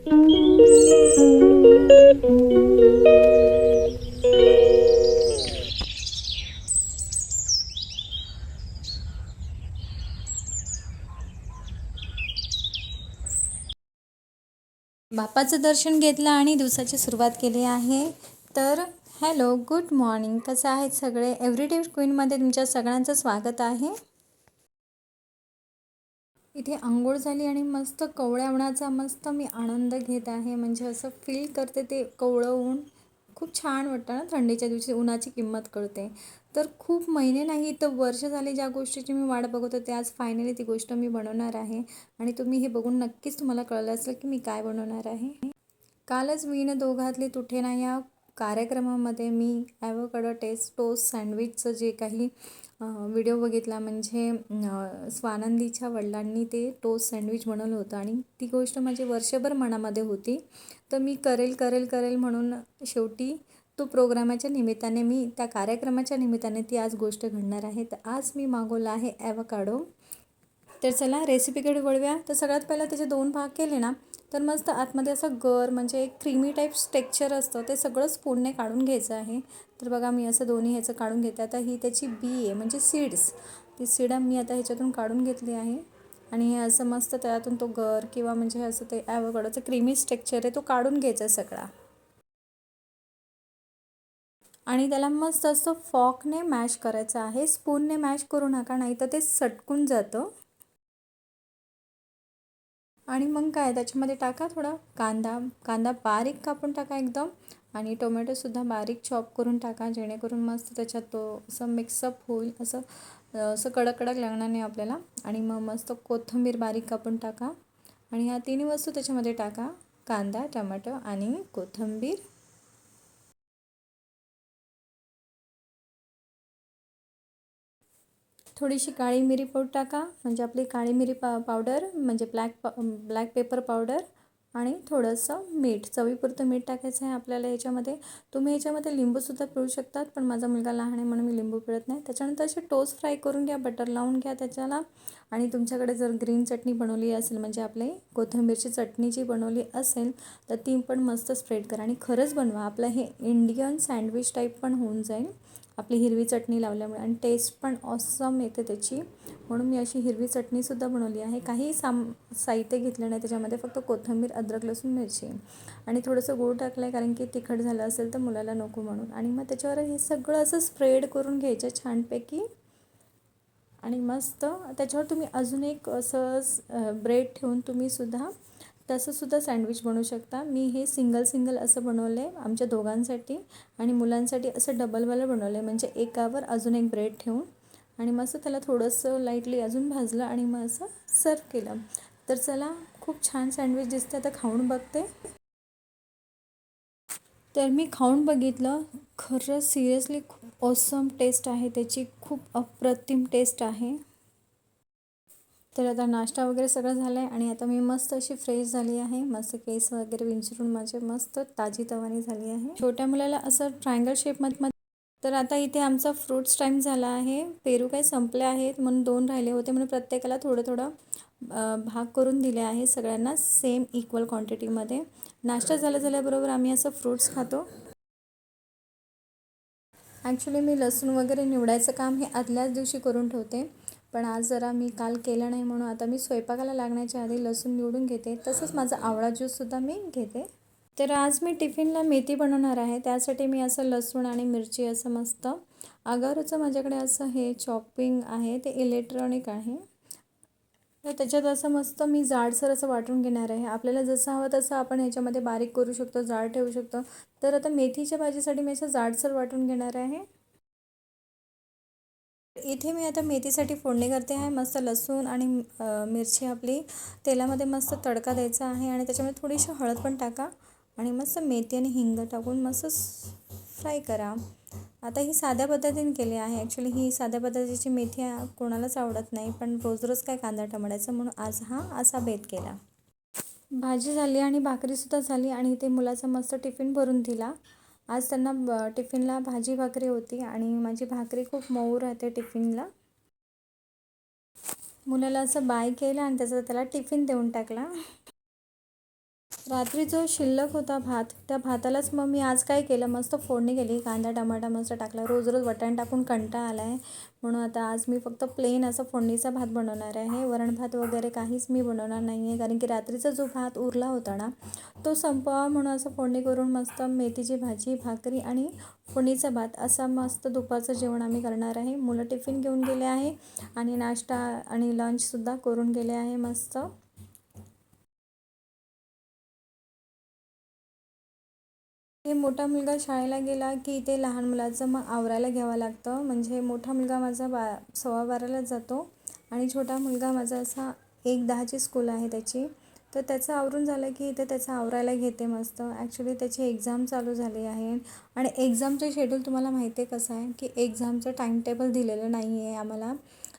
बाप्पाचं दर्शन घेतलं आणि दिवसाची सुरुवात केली आहे. तर हॅलो, गुड मॉर्निंग. कसं आहेत सगळे? एव्हरीडे क्वीनमध्ये तुमच्या सगळ्यांचं स्वागत आहे. इथे अंघोळ झाली आणि मस्त कवळ्या उन्हाचा मस्त मी आनंद घेत आहे. म्हणजे असं फील करते ते कवळं ऊन खूप छान वाटतं ना. थंडीच्या दिवशी उन्हाची किंमत कळते. तर खूप महिने नाही तर वर्ष झाले ज्या गोष्टीची मी वाट बघत होते, आज फायनली ती गोष्ट मी बनवणार आहे. आणि तुम्ही हे बघून नक्कीच तुम्हाला कळलं असेल की मी काय बनवणार आहे. कालच वीण दोघातली तुठे ना या कार्यक्रमामध्ये मी ॲव्होकाडो टोस्ट सँडविचचं जे काही व्हिडिओ बघितला. म्हणजे स्वानंदीच्या वडिलांनी ते टोस्ट सँडविच बनवलं होतं आणि ती गोष्ट माझी वर्षभर मनामध्ये होती. तर मी करेल करेल करेल म्हणून शेवटी तो प्रोग्रामाच्या निमित्ताने मी त्या कार्यक्रमाच्या निमित्ताने ती आज गोष्ट घडणार आहे. तर आज मी मागवला आहे ॲव्होकाडो. तर चला रेसिपीकडे वळूया. तर सगळ्यात पहिला त्याचे 2 भाग केले ना, तर मस्त आतमध्ये असं म्हणजे एक क्रीमी टाईप टेक्स्चर असतं, ते सगळं स्पूनने काढून घ्यायचं आहे. तर बघा मी असं दोन्ही ह्याचं काढून घेते. आता ही त्याची बी आहे म्हणजे सीड्स, ती सीड मी आता ह्याच्यातून काढून घेतली आहे. आणि हे असं मस्त त्यातून तो किंवा म्हणजे असं ते ॲव्होकाडोचं क्रीमी टेक्स्चर आहे तो काढून घ्यायचा सगळा. आणि त्याला मस्त असं फॉकने मॅश करायचं आहे. स्पूनने मॅश करू नका, नाही तर ते सटकून जातं. आणि मग काय त्याच्यामध्ये टाका थोडा कांदा कांदा बारीक कापून टाका एकदम. आणि टोमॅटोसुद्धा बारीक चॉप करून टाका, जेणेकरून मस्त त्याच्यात तो असं मिक्सअप होईल. असं असं कडक कडक लागणार नाही आपल्याला. आणि मग मस्त कोथिंबीर बारीक कापून टाका. आणि ह्या तिन्ही वस्तू त्याच्यामध्ये टाका, कांदा, टोमॅटो आणि कोथिंबीर. थोडीशी काळी मिरी पावडर टाका, म्हणजे आपली काळी मिरी पावडर म्हणजे ब्लॅक पेपर पावडर. आणि थोडंसं मीठ, चवीपुरतं मीठ टाकायचं आहे आपल्याला ह्याच्यामध्ये. तुम्ही ह्याच्यामध्ये लिंबूसुद्धा पिळू शकतात, पण माझा मुलगा लहान आहे म्हणून मी लिंबू पिळत नाही. त्याच्यानंतर असे टोस्ट फ्राय करून घ्या, बटर लावून घ्या त्याच्याला. आणि तुमच्याकडे जर ग्रीन चटणी बनवली असेल, म्हणजे आपली कोथिंबीरची चटणी जी बनवली असेल, तर ती पण मस्त स्प्रेड करा. आणि खरंच बनवा, आपलं हे इंडियन सँडविच टाईप पण होऊन जाईल आपली हिरवी चटणी लावल्यामुळे. आणि टेस्ट पण ऑसम येते त्याची, म्हणून मी अशी हिरवी चटणीसुद्धा बनवली आहे. काही साहित्य घेतलं नाही त्याच्यामध्ये, फक्त कोथिंबीर, अद्रक, लसूण, मिरची आणि थोडंसं गूळ टाकलं आहे, कारण की तिखट झालं असेल तर मुलाला नको म्हणून. आणि मग त्याच्यावर हे सगळं असं स्प्रेड करून घ्यायचं छानपैकी. आणि मस्त त्याच्यावर तुम्ही अजून एक असं ब्रेड ठेवून तुम्हीसुद्धा तसंसुद्धा सँडविच बनवू शकता. मी हे सिंगल असं बनवलं आहे आमच्या दोघांसाठी. आणि मुलांसाठी असं डबलवालं बनवलं आहे, म्हणजे एकावर अजून एक ब्रेड ठेवून. आणि मस्त त्याला थोडंसं लाईटली अजून भाजलं आणि मग असं सर्व केलं. तर चला, खूप छान सँडविच दिसते. आता खाऊन बघते. तर मी खाऊन बघितलं, खरंच सिरियसली खूप ऑसम टेस्ट आहे त्याची, खूप अप्रतिम टेस्ट आहे. तर आता नाश्ता वगैरे सगळं झालं आहे आणि आता मी मस्त अशी फ्रेश झाली आहे. मस्त केस वगैरे विंचरून माझे मस्त ताजीतवानी झाली आहे. छोट्या मुलाला असं ट्रायंगल शेपमध्ये. तर आता इथे आमचा फ्रूट्स टाईम झाला आहे. पेरू काही संपले आहेत म्हणून 2 राहिले होते, म्हणून प्रत्येकाला थोडं थोडं भाग करून दिले आहे सगळ्यांना सेम इक्वल क्वांटिटीमध्ये. नाश्ता झाल्याबरोबर आम्ही असं फ्रूट्स खातो. ॲक्च्युली मी लसूण वगैरे निवडायचं काम हे आदल्याच दिवशी करून ठेवते, पण आज जरा मी काल केलं नाही म्हणून आता मी स्वयंपाकाला लागण्याच्या आधी लसूण निवडून घेते. तसंच माझा आवळा ज्यूससुद्धा मी घेते. तर आज मी टिफिनला मेथी बनवणार आहे. त्यासाठी मी असं लसूण आणि मिरची असं मस्त अगरचं माझ्याकडे असं हे चॉपिंग आहे, ते इलेक्ट्रॉनिक आहे. तर त्याच्यात असं मस्त मी जाडसर असं वाटून घेणार आहे. आपल्याला जसं हवं तसं आपण ह्याच्यामध्ये बारीक करू शकतो, जाड ठेवू शकतो. तर आता मेथीच्या भाजीसाठी मी असं जाडसर वाटून घेणार आहे. इथे मी आता मेथीसाठी फोडणी करते आहे. मस्त लसूण आणि मिरची आपली तेलामध्ये मस्त तडका द्यायचा आहे. आणि त्याच्यामध्ये थोडीशी हळद पण टाका. आणि मस्त मेथी आणि हिंग टाकून मस्त फ्राय करा. आता ही साध्या पद्धतीने केली आहे. ॲक्च्युली ही साध्या पद्धतीची मेथी कोणालाच आवडत नाही, पण रोज रोज काय कांदा टमाट्याचं, म्हणून आज हा असा बेत केला. भाजी झाली आणि भाकरीसुद्धा झाली. आणि इथे मुलाचा मस्त टिफिन भरून दिला. आज त्यांना टिफिनला भाजी भाकरी होती आणि माझी भाकरी खूप मऊ राहते टिफिनला. मुलाला असं बाय केलं आणि त्याला टिफिन देऊन टाकला. रात्री जो शिल्लक होता भात, त्या भातालाच मग मी आज काय केलं, मस्त फोडणी केली, कांदा टमाटा मस्त टाकला. रोज रोज वाटाणे टाकून कंटाळा आला आहे, म्हणून आता आज मी फक्त प्लेन असा फोडणीचा भात बनवणार आहे. वरण भात वगैरे काहीच मी बनवणार नाही आहे, कारण की रात्रीचा जो भात उरला होता ना, तो संपवा म्हणून असं फोडणी करून मस्त मेथीची भाजी, भाकरी आणि फोडणीचा भात असा मस्त दुपारचं जेवण आम्ही करणार आहे. मुलं टिफिन घेऊन गेले आहे आणि नाश्ता आणि लंचसुद्धा करून गेले आहे मस्त. हे मोठा मुलगा शाळेला गेला की ते लहान मुलाचं मग आवरायला घ्यावं लागतं. म्हणजे मोठा मुलगा माझा 12:15लाच जातो आणि छोटा मुलगा माझा असा 1:10ची स्कूल आहे त्याची. तर त्याचं आवरून झालं की इथे त्याचं आवरायला घेते मस्त. ॲक्च्युली त्याची एक्झाम चालू झाली आहे आणि एक्झामचं शेड्यूल तुम्हाला माहिती आहे कसं आहे, की एक्झामचं टाईम टेबल दिलेलं नाही आहे आम्हाला.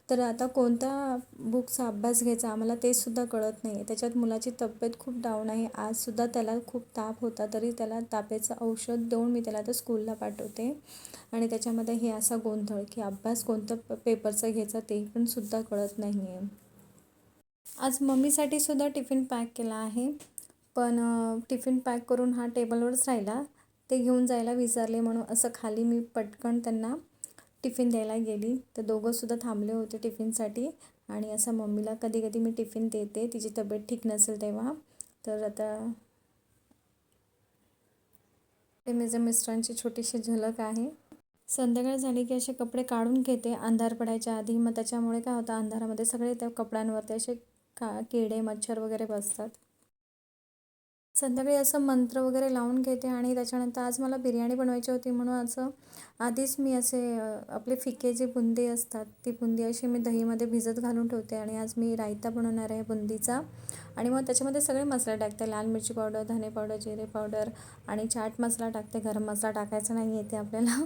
तर आता कोणत्या बुकचा अभ्यास घ्यायचा आम्हाला ते सुद्धा कळत नाही आहे. त्याच्यात मुलाची तब्येत खूप डाऊन आहे. आजसुद्धा त्याला खूप ताप होता, तरी त्याला तापाचं औषध देऊन मी त्याला आता स्कूलला पाठवते. आणि त्याच्यामध्ये हे असा गोंधळ, की अभ्यास कोणतं पेपरचा घ्यायचा ते पण सुद्धा कळत नाही आहे. आज मम्मीसाठी सुद्धा टिफिन पॅक केला आहे, पण टिफिन पॅक करून हा टेबलवरच राहिला. ते घेऊन जायला विसरले, म्हणून असं खाली मी पटकन त्यांना टिफिन द्यायला गेली. तर दोघंसुद्धा थांबले होते टिफिनसाठी आणि असं मम्मीला कधी कधी मी टिफिन देते, तिची तब्येत ठीक नसेल तेव्हा. तर आता ते माझ्या मिस्टरांची छोटीशी झलक आहे. संध्याकाळ झाली की असे कपडे काढून घेते अंधार पडायच्या आधी. मग त्याच्यामुळे काय होतं, अंधारामध्ये सगळे त्या कपड्यांवरती असे किडे मच्छर वगैरे बसतात. संध्याकाळी असं मंत्र वगैरे लावून घेते आणि त्याच्यानंतर आज मला बिर्याणी बनवायची होती, म्हणून असं आधीच मी असे आपले फिके जे बुंदी असतात, ती बुंदी अशी मी दहीमध्ये भिजत घालून ठेवते. आणि आज मी रायता बनवणार आहे बुंदीचा. आणि मग त्याच्यामध्ये सगळे मसाले टाकते, लाल मिरची पावडर, धने पावडर, जिरे पावडर आणि चाट मसाला टाकते. गरम मसाला टाकायचा नाही आहे ते आपल्याला.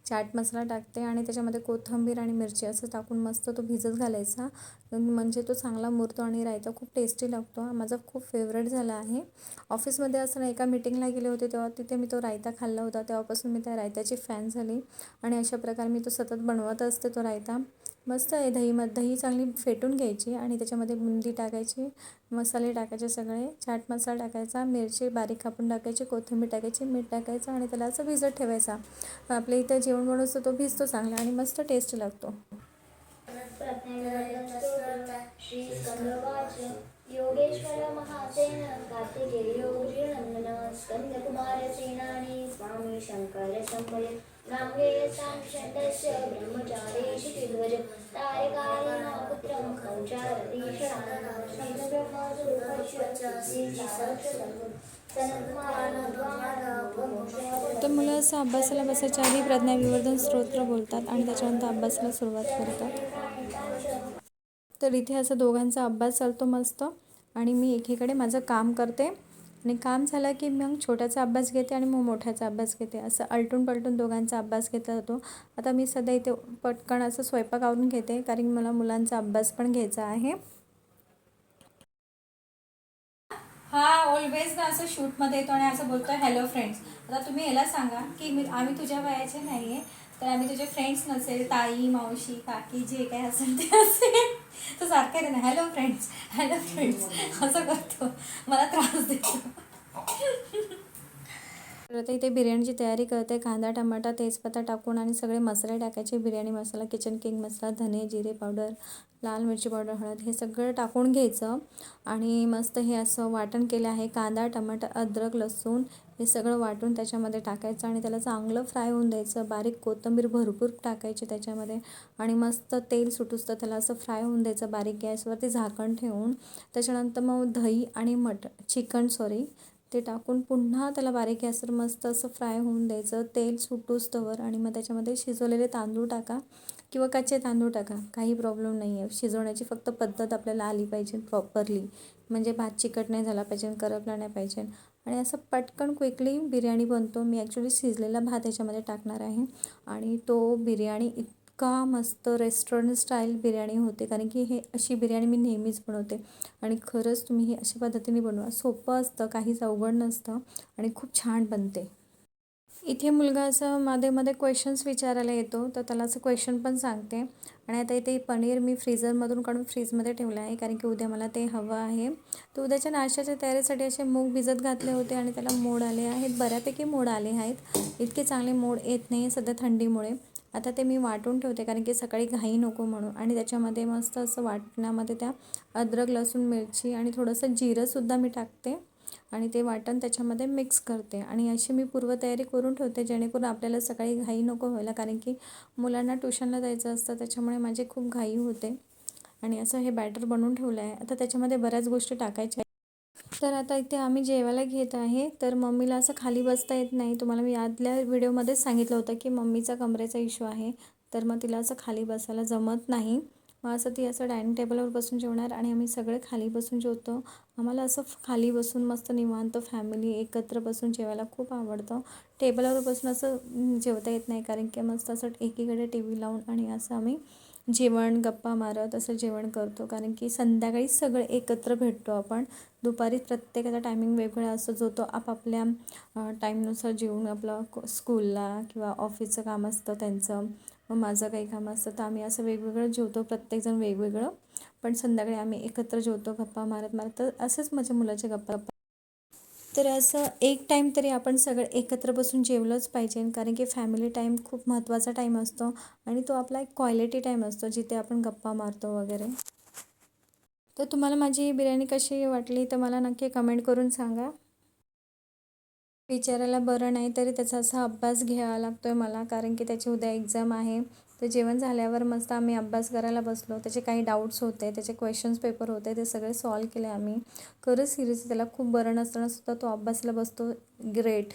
चाट मसाला टाकते आणि त्याच्यामध्ये कोथिंबीर आणि मिरची असं टाकून मस्त तो भिजत घालायचा, म्हणजे तो चांगला मुरतो आणि रायता खूप टेस्टी लागतो. माझा खूप फेवरेट झाला आहे. ऑफिसमध्ये असताना एका मीटिंगला गेले होते, तेव्हा तिथे मी तो रायता खाल्ला होता. तेव्हापासून मी त्या रायत्याची फॅन झाली आणि अशा प्रकारे मी तो सतत बनवत असते तो रायता. मस्त आहे. दही चांगली फेटून घ्यायची आणि त्याच्यामध्ये बुंदी टाकायची, मसाले टाकायचे सगळे, चाट मसाला टाकायचा, मिरची बारीक कापून टाकायची, कोथिंबीर टाकायची, मीठ टाकायचं आणि त्याला असं भिजत ठेवायचा. आपल्या इथं जेवण बनवतो तो भिजतो चांगला आणि मस्त टेस्ट लागतो. श्री स्कंदवाच योगेश्वर महासेन कार्तिकेयो गृहनंदन स्कंदकुमारसेनानी स्वामी शंकर संभय नामगे सांक्षतस्य ब्रह्मचारेषु चिद्वज तारकालीन पुत्रं कौचारतीषणानं ब्रह्मस्वरूपस्य श्री सारस्वतं तर मुलं असं अभ्यासाला बसायच्या आधी प्रज्ञाविवर्धन स्तोत्र बोलतात आणि त्याच्यानंतर अभ्यासाला सुरुवात करतात. तर इथे असं दोघांचा अभ्यास चालतो मस्त आणि मी एकीकडे माझं काम करते आणि काम झालं की मग छोट्याचा अभ्यास घेते आणि मग मोठ्याचा अभ्यास घेते. असं आलटून पलटून दोघांचा अभ्यास घेतला जातो. आता मी सध्या इथे पटकन असं स्वयंपाक आवरून घेते, कारण की मला मुलांचा अभ्यास पण घ्यायचा आहे. हा ऑलवेज ना असं शूटमध्ये येतो आणि असं बोलतो हॅलो फ्रेंड्स. आता तुम्ही याला सांगा की आम्ही तुझ्या वयाचे नाही आहे, तर आम्ही तुझे फ्रेंड्स नसेल, ताई मावशी काकी जे काय असेल ते असेल. तो सारखं आहे ना हॅलो फ्रेंड्स असं करतो, मला त्रास देतो. तर आता इथे बिर्याणीची तयारी करते. कांदा टमाटा तेजपत्ता टाकून आणि सगळे मसाले टाकायचे. बिर्याणी मसाला, किचन किंग मसाला, धने जिरे पावडर, लाल मिरची पावडर, हळद हे सगळं टाकून घ्यायचं आणि मस्त हे असं वाटण केलं आहे. कांदा टमाटा अद्रक लसूण हे सगळं वाटून त्याच्यामध्ये टाकायचं आणि त्याला चांगलं फ्राय होऊन द्यायचं. बारीक कोथिंबीर भरपूर टाकायची त्याच्यामध्ये आणि मस्त तेल सुटूसतं त्याला असं फ्राय होऊन द्यायचं बारीक गॅसवरती झाकण ठेवून. त्याच्यानंतर मग दही आणि चिकन ते टाकून पुन्हा त्याला बारीक गॅसवर मस्त असं फ्राय होऊन द्यायचं, तेल सुटूस्तवर. आणि मग त्याच्यामध्ये शिजवलेले तांदूळ टाका किंवा कच्चे तांदूळ टाका, काही प्रॉब्लेम नाही आहे. शिजवण्याची फक्त पद्धत आपल्याला आली पाहिजे प्रॉपरली, म्हणजे भात चिकट नाही झाला पाहिजे, करपला नाही पाहिजे आणि असं पटकन क्विकली बिर्याणी बनतो. मी ॲक्च्युली शिजलेला भात याच्यामध्ये टाकणार आहे आणि तो बिर्याणी इतका मस्त रेस्टॉरंट स्टाईल बिर्याणी होते, कारण की हे अशी बिर्याणी मी नेहमीच बनवते आणि खरंच तुम्ही ही अशा पद्धतीने बनवा. सोपं असतं, काहीच अवघड नसतं आणि खूप छान बनते. इथे मुलगा असं मध्ये क्वेश्चन्स विचारायला येतो, तर त्याला असं क्वेश्चन पण सांगते. आणि आता इथे पनीर मी फ्रीझरमधून काढून फ्रीजमध्ये ठेवलं आहे, कारण की उद्या मला ते हवं आहे. तर उद्याच्या नाश्त्याच्या तयारीसाठी असे मूग भिजत घातले होते आणि त्याला मोड आले आहेत, बऱ्यापैकी मोड आले आहेत. इतके चांगले मोड येत नाही सध्या थंडीमुळे. आता ते मी वाटून ठेवते, कारण की सकाळी घाई नको म्हणून. आणि त्याच्यामध्ये मस्त असं वाटण्यामध्ये त्या अद्रक, लसूण, मिरची आणि थोडंसं जिरंसुद्धा मी टाकते आणि ते वाटण त्याच्यामध्ये मिक्स करते. आणि अशी मी पूर्वतयारी करून ठेवते, जेणेकरून आपल्याला सकाळी घाई नको व्हायला, कारण की मुलांना ट्युशनला जायचं असतं, त्याच्यामुळे माझी खूप घाई होते. आणि असं हे बॅटर बनवून ठेवलं आहे. आता त्याच्यामध्ये बऱ्याच गोष्टी टाकायच्या आहेत. तर आता इथे आम्ही जेवायला घेत आहे. तर मम्मीला असं खाली बसता येत नाही. तुम्हाला मी आदल्या व्हिडिओमध्येच सांगितलं होतं की मम्मीचा कमरेचा इश्यू आहे, तर मग तिला असं खाली बसायला जमत नाही. मग असं ती असं डायनिंग टेबलवर बसून जेवणार आणि आम्ही सगळे खाली बसून जेवतो. आम्हाला असं खाली बसून मस्त निवांत फॅमिली एकत्र बसून जेवायला खूप आवडतं. टेबलवर बसून असं जेवता येत नाही, कारण की मस्त असं एकीकडे टी व्ही लावून आणि असं आम्ही जेवण गप्पा मारत असं जेवण करतो. कारण की संध्याकाळीच सगळे एकत्र भेटतो आपण. दुपारी प्रत्येकाचा टायमिंग वेगवेगळा असतो, जो तो आपापल्या टाईमनुसार जेवून आपलं स्कूलला किंवा ऑफिसचं काम असतं त्यांचं, मग माझं काही काम असतं, तर आम्ही असं वेगवेगळं जेवतो, प्रत्येकजण वेगवेगळं. पण संध्याकाळी आम्ही एकत्र जेवतो गप्पा मारत मारत. तर असंच माझ्या मुलाच्या गप्पा. तर असं एक टाईम तरी आपण सगळे एकत्र बसून जेवलंच पाहिजे, कारण की फॅमिली टाईम खूप महत्त्वाचा टाईम असतो आणि तो आपला एक क्वालिटी टाईम असतो, जिथे आपण गप्पा मारतो वगैरे. तर तुम्हाला माझी ही बिर्याणी कशी वाटली तर मला नक्की कमेंट करून सांगा. विचारायला बरं नाही तरी त्याचा असा अभ्यास घ्यावा लागतो आहे मला, कारण की त्याची उद्या एक्झाम आहे. तर जेवण झाल्यावर मस्त आम्ही अभ्यास करायला बसलो. त्याचे काही डाऊट्स होते, त्याचे क्वेश्चन्स पेपर होते, ते सगळे सॉल्व केले आम्ही. खरंच सिरियसली त्याला खूप बरं नसताना सुद्धा तो अभ्यासाला बसतो. ग्रेट.